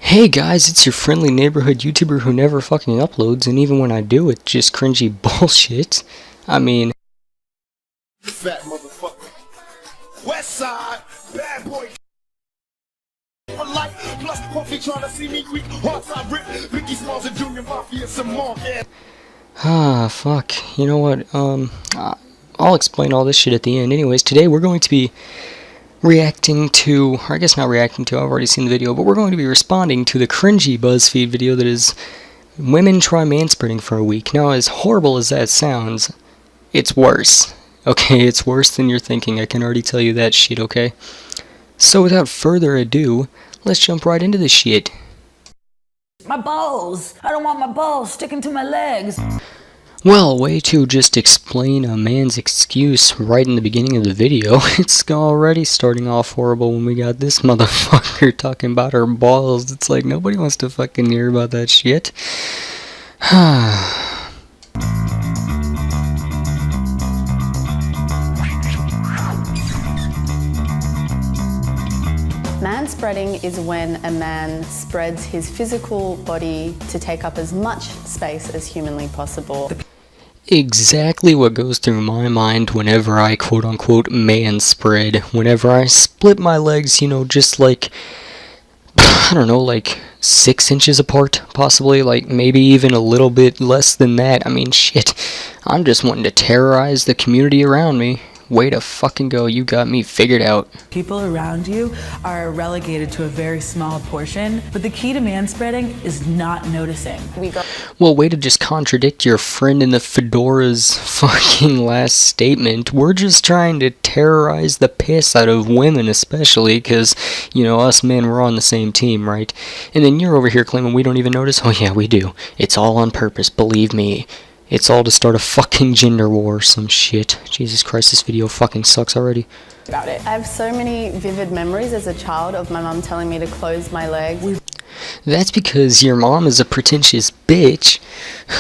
Hey guys, it's your friendly neighborhood YouTuber who never fucking uploads, and even when I do, it's just cringy bullshit. I mean... Fat motherfucker. West side, bad boy. For life, plus Puffy trying to see me weak. Hearts I rip, Mickey Smalls and Junior Mafia some more, yeah. Fuck. You know what, I'll explain all this shit at the end. Anyways, today we're going to be reacting to, or I guess not reacting to, I've already seen the video, but we're going to be responding to the cringy BuzzFeed video that is Women Try Manspreading for a Week. Now, as horrible as that sounds, it's worse. Okay, it's worse than you're thinking, I can already tell you that shit, okay? So without further ado, let's jump right into this shit. My balls! I don't want my balls sticking to my legs! Well, way to just explain a man's excuse right in the beginning of the video. It's already starting off horrible when we got this motherfucker talking about her balls. It's like nobody wants to fucking hear about that shit. Manspreading is when a man spreads his physical body to take up as much space as humanly possible. Exactly what goes through my mind whenever I quote-unquote man-spread. Whenever I split my legs, you know, just like, I don't know, like 6 inches apart, possibly, like maybe even a little bit less than that. I mean, shit, I'm just wanting to terrorize the community around me. Way to fucking go, you got me figured out. People around you are relegated to a very small portion, but the key to manspreading is not noticing. Well, way to just contradict your friend in the fedora's fucking last statement. We're just trying to terrorize the piss out of women, especially, because, you know, us men, we're on the same team, right? And then you're over here claiming we don't even notice? Oh yeah, we do. It's all on purpose, believe me. It's all to start a fucking gender war or some shit. Jesus Christ, this video fucking sucks already. About it. I have so many vivid memories as a child of my mum telling me to close my legs. That's because your mom is a pretentious bitch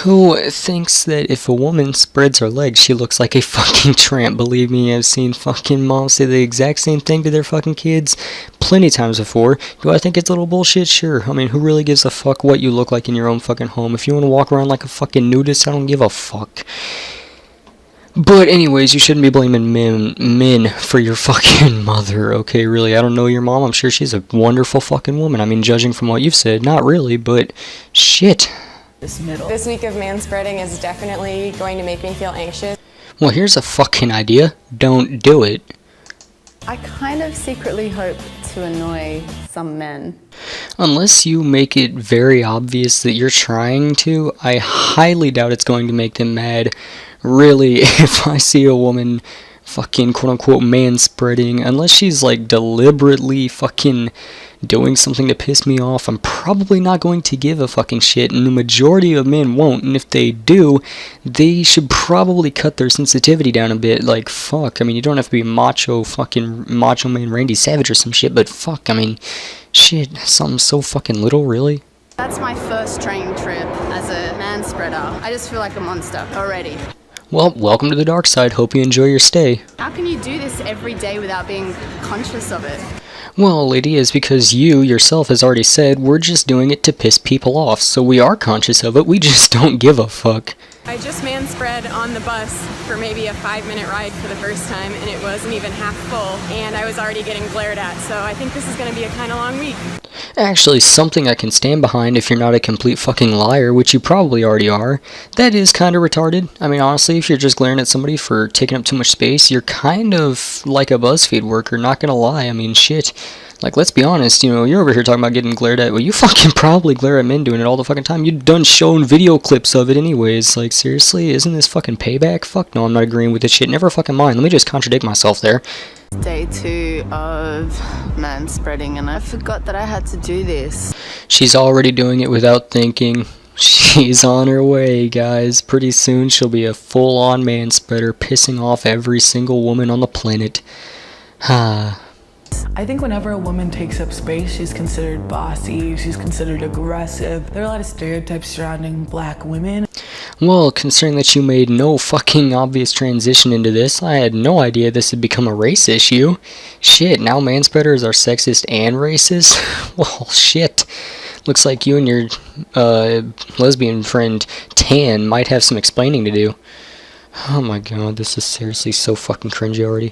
who thinks that if a woman spreads her legs, she looks like a fucking tramp. Believe me, I've seen fucking moms say the exact same thing to their fucking kids plenty times before. Do I think it's a little bullshit? Sure. I mean, who really gives a fuck what you look like in your own fucking home? If you want to walk around like a fucking nudist, I don't give a fuck. But anyways, you shouldn't be blaming men for your fucking mother, okay, really. I don't know your mom, I'm sure she's a wonderful fucking woman. I mean, judging from what you've said, not really, but shit. This middle. This week of manspreading is definitely going to make me feel anxious. Well, here's a fucking idea. Don't do it. I kind of secretly hope to annoy some men. Unless you make it very obvious that you're trying to, I highly doubt it's going to make them mad. Really, if I see a woman fucking quote-unquote manspreading, unless she's like deliberately fucking doing something to piss me off, I'm probably not going to give a fucking shit, and the majority of men won't, and if they do, they should probably cut their sensitivity down a bit. Like, fuck, I mean, you don't have to be macho man Randy Savage or some shit, but fuck, I mean, shit, something so fucking little, really? That's my first train trip as a manspreader. I just feel like a monster already. Well, welcome to the dark side. Hope you enjoy your stay. How can you do this every day without being conscious of it? Well, lady, it's because you yourself has already said we're just doing it to piss people off, so we are conscious of it, we just don't give a fuck. I just manspread on the bus for maybe a 5-minute ride for the first time, and it wasn't even half full, and I was already getting glared at, so I think this is going to be a kind of long week. Actually, something I can stand behind if you're not a complete fucking liar, which you probably already are. That is kind of retarded. I mean, honestly, if you're just glaring at somebody for taking up too much space, you're kind of like a BuzzFeed worker, not gonna lie. I mean, shit. Like, let's be honest, you know, you're over here talking about getting glared at. Well, you fucking probably glare at men doing it all the fucking time. You've done shown video clips of it anyways. Like, seriously? Isn't this fucking payback? Fuck no, I'm not agreeing with this shit. Never fucking mind. Let me just contradict myself there. Day 2 of manspreading, and I forgot that I had to do this. She's already doing it without thinking. She's on her way, guys. Pretty soon she'll be a full-on manspreader, pissing off every single woman on the planet. I think whenever a woman takes up space, she's considered bossy, she's considered aggressive. There are a lot of stereotypes surrounding black women. Well, considering that you made no fucking obvious transition into this, I had no idea this had become a race issue. Shit, now manspreaders are sexist and racist? Well, shit. Looks like you and your lesbian friend Tan might have some explaining to do. Oh my god, this is seriously so fucking cringy already.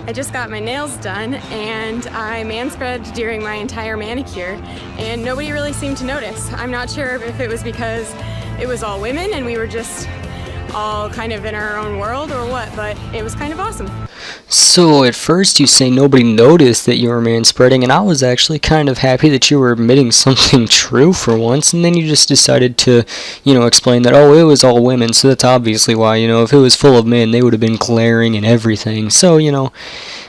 I just got my nails done and I manspread during my entire manicure and nobody really seemed to notice. I'm not sure if it was because it was all women and we were just all kind of in our own world or what, but it was kind of awesome. So at first you say nobody noticed that you were manspreading, and I was actually kind of happy that you were admitting something true for once, and then you just decided to, explain that, oh, it was all women, so that's obviously why, if it was full of men, they would have been glaring and everything. So,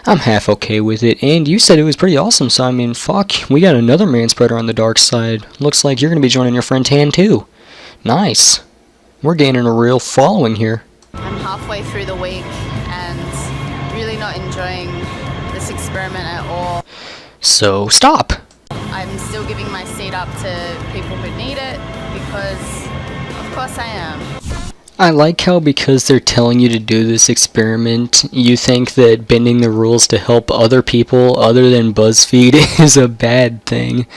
I'm half okay with it, and you said it was pretty awesome, so I mean, fuck, we got another manspreader on the dark side. Looks like you're going to be joining your friend Tan too. Nice. We're gaining a real following here. I'm halfway through the week and really not enjoying this experiment at all. So stop. I'm still giving my seat up to people who need it because, of course, I am. I like how because they're telling you to do this experiment, you think that bending the rules to help other people other than BuzzFeed is a bad thing.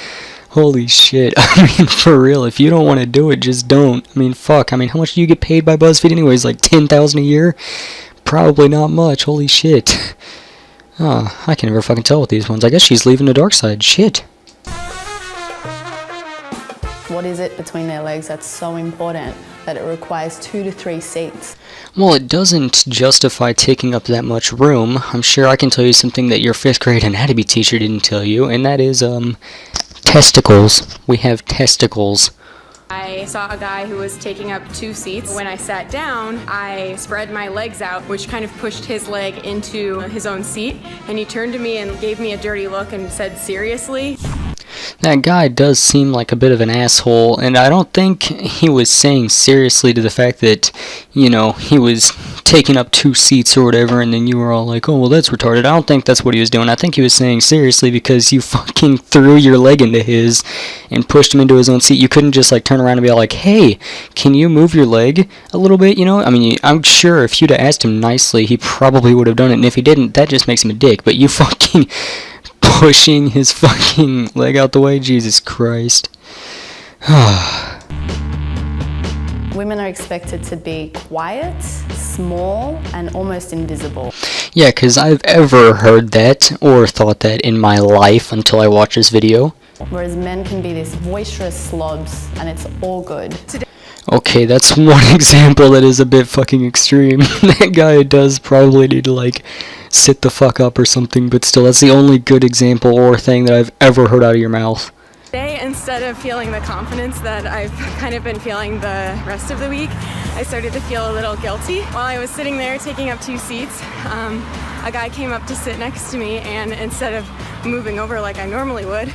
Holy shit. I mean, for real, if you don't want to do it, just don't. I mean, fuck. I mean, how much do you get paid by BuzzFeed anyways? Like $10,000 a year? Probably not much. Holy shit. Oh, I can never fucking tell with these ones. I guess she's leaving the dark side. Shit. What is it between their legs that's so important that it requires 2 to 3 seats? Well, it doesn't justify taking up that much room. I'm sure I can tell you something that your 5th grade anatomy teacher didn't tell you, and that is, testicles. We have testicles. I saw a guy who was taking up 2 seats. When I sat down, I spread my legs out, which kind of pushed his leg into his own seat, and he turned to me and gave me a dirty look and said, "Seriously?" That guy does seem like a bit of an asshole, and I don't think he was saying seriously to the fact that, he was taking up 2 seats or whatever, and then you were all like, oh, well, that's retarded. I don't think that's what he was doing. I think he was saying seriously because you fucking threw your leg into his and pushed him into his own seat. You couldn't just, turn around and be like, hey, can you move your leg a little bit, I mean, I'm sure if you'd have asked him nicely, he probably would have done it, and if he didn't, that just makes him a dick, but you fucking pushing his fucking leg out the way? Jesus Christ. Women are expected to be quiet, small, and almost invisible. Yeah, because I've ever heard that or thought that in my life until I watched this video. Whereas men can be these boisterous slobs, and it's all good. Okay, that's one example that is a bit fucking extreme. That guy does probably need to, sit the fuck up or something, but still, that's the only good example or thing that I've ever heard out of your mouth. Today, instead of feeling the confidence that I've kind of been feeling the rest of the week, I started to feel a little guilty. While I was sitting there taking up 2 seats, a guy came up to sit next to me, and instead of moving over like I normally would,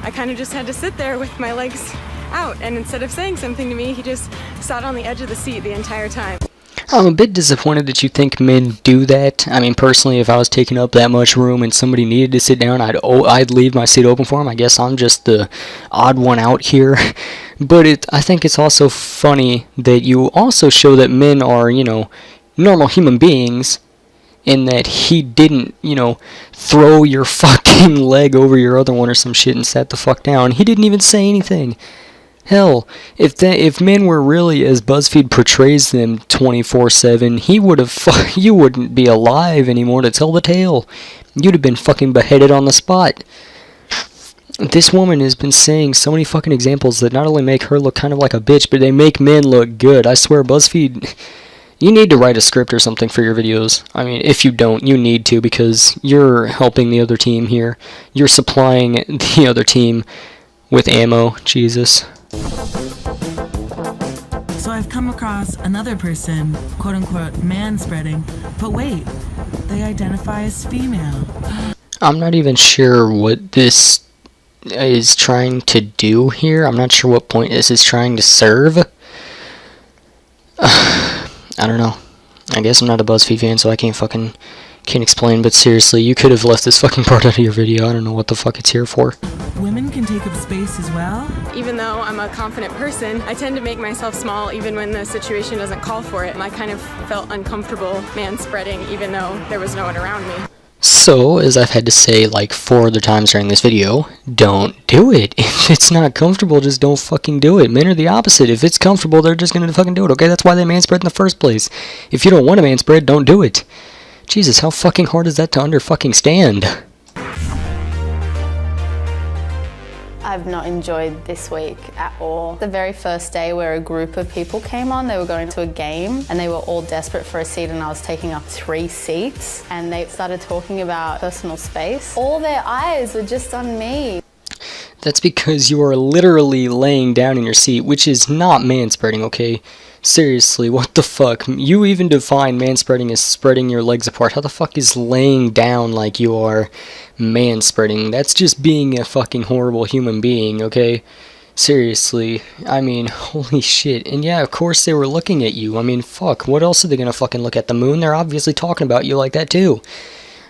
I kind of just had to sit there with my legs out, and instead of saying something to me, he just sat on the edge of the seat the entire time. I'm a bit disappointed that you think men do that. I mean, personally, if I was taking up that much room and somebody needed to sit down, I'd leave my seat open for him. I guess I'm just the odd one out here. But I think it's also funny that you also show that men are, normal human beings, in that he didn't, throw your fucking leg over your other one or some shit and sat the fuck down. He didn't even say anything. Hell, if men were really as BuzzFeed portrays them 24/7, you wouldn't be alive anymore to tell the tale. You'd have been fucking beheaded on the spot. This woman has been saying so many fucking examples that not only make her look kind of like a bitch, but they make men look good. I swear, BuzzFeed, you need to write a script or something for your videos. I mean, if you don't, you need to, because you're helping the other team here. You're supplying the other team with ammo. Jesus. So I've come across another person, quote unquote, manspreading, but wait, they identify as female. I'm not even sure what this is trying to do here. I'm not sure what point this is trying to serve. I don't know. I guess I'm not a BuzzFeed fan, so I can't explain, but seriously, you could have left this fucking part out of your video. I don't know what the fuck it's here for. Women can take up space as well? Even though I'm a confident person, I tend to make myself small even when the situation doesn't call for it. I kind of felt uncomfortable manspreading even though there was no one around me. So, as I've had to say like 4 other times during this video, don't do it. If it's not comfortable, just don't fucking do it. Men are the opposite. If it's comfortable, they're just gonna fucking do it, okay? That's why they manspread in the first place. If you don't want to manspread, don't do it. Jesus, how fucking hard is that to fucking stand? I've not enjoyed this week at all. The very first day where a group of people came on, they were going to a game and they were all desperate for a seat and I was taking up 3 seats and they started talking about personal space. All their eyes were just on me. That's because you are literally laying down in your seat, which is not manspreading, okay? Seriously, what the fuck? You even define manspreading as spreading your legs apart. How the fuck is laying down like you are manspreading? That's just being a fucking horrible human being, okay? Seriously, I mean, holy shit. And yeah, of course they were looking at you. I mean, fuck, what else are they gonna fucking look at? The moon? They're obviously talking about you like that too.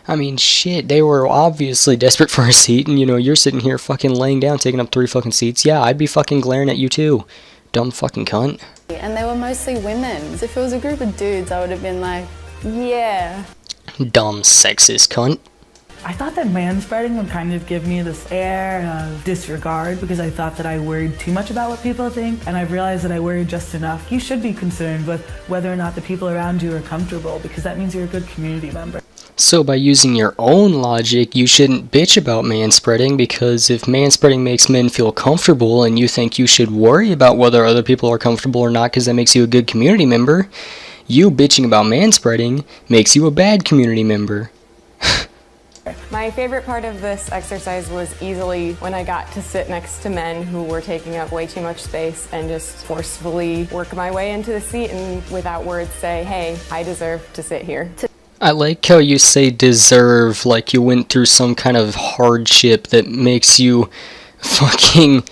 I mean, shit, they were obviously desperate for a seat, and you know, you're sitting here fucking laying down, taking up 3 fucking seats. Yeah, I'd be fucking glaring at you too. Dumb fucking cunt. And they were mostly women. If it was a group of dudes, I would have been like, yeah. Dumb sexist cunt. I thought that manspreading would kind of give me this air of disregard because I thought that I worried too much about what people think, and I've realized that I worry just enough. You should be concerned with whether or not the people around you are comfortable because that means you're a good community member. So by using your own logic, you shouldn't bitch about manspreading, because if manspreading makes men feel comfortable and you think you should worry about whether other people are comfortable or not because that makes you a good community member, you bitching about manspreading makes you a bad community member. My favorite part of this exercise was easily when I got to sit next to men who were taking up way too much space and just forcefully work my way into the seat and without words say, hey, I deserve to sit here. I like how you say deserve like you went through some kind of hardship that makes you fucking,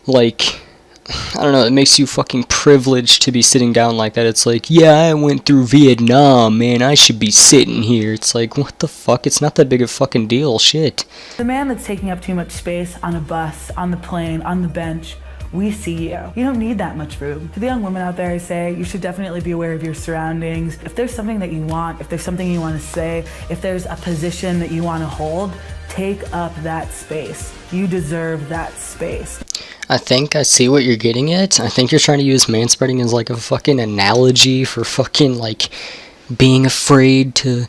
like, I don't know, it makes you fucking privileged to be sitting down like that. It's like, yeah, I went through Vietnam, man, I should be sitting here. It's like, what the fuck? It's not that big a fucking deal, shit. The man that's taking up too much space on a bus, on the plane, on the bench, we see you. You don't need that much room. To the young women out there, I say, you should definitely be aware of your surroundings. If there's something that you want, if there's something you want to say, if there's a position that you want to hold, take up that space. You deserve that space. I think I see what you're getting at. I think you're trying to use manspreading as like a fucking analogy for fucking like being afraid to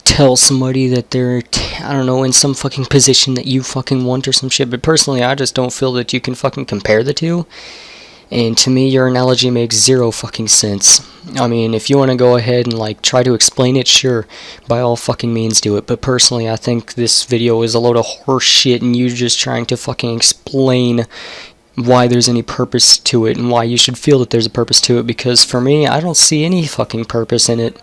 tell somebody that they're, I don't know, in some fucking position that you fucking want or some shit. But personally, I just don't feel that you can fucking compare the two. And to me, your analogy makes 0 fucking sense. I mean, if you want to go ahead and like try to explain it, sure, by all fucking means do it. But personally, I think this video is a load of horse shit and you just trying to fucking explain why there's any purpose to it and why you should feel that there's a purpose to it, because for me, I don't see any fucking purpose in it.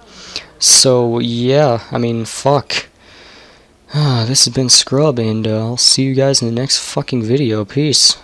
So yeah, I mean, fuck. This has been Skrub, and I'll see you guys in the next fucking video. Peace.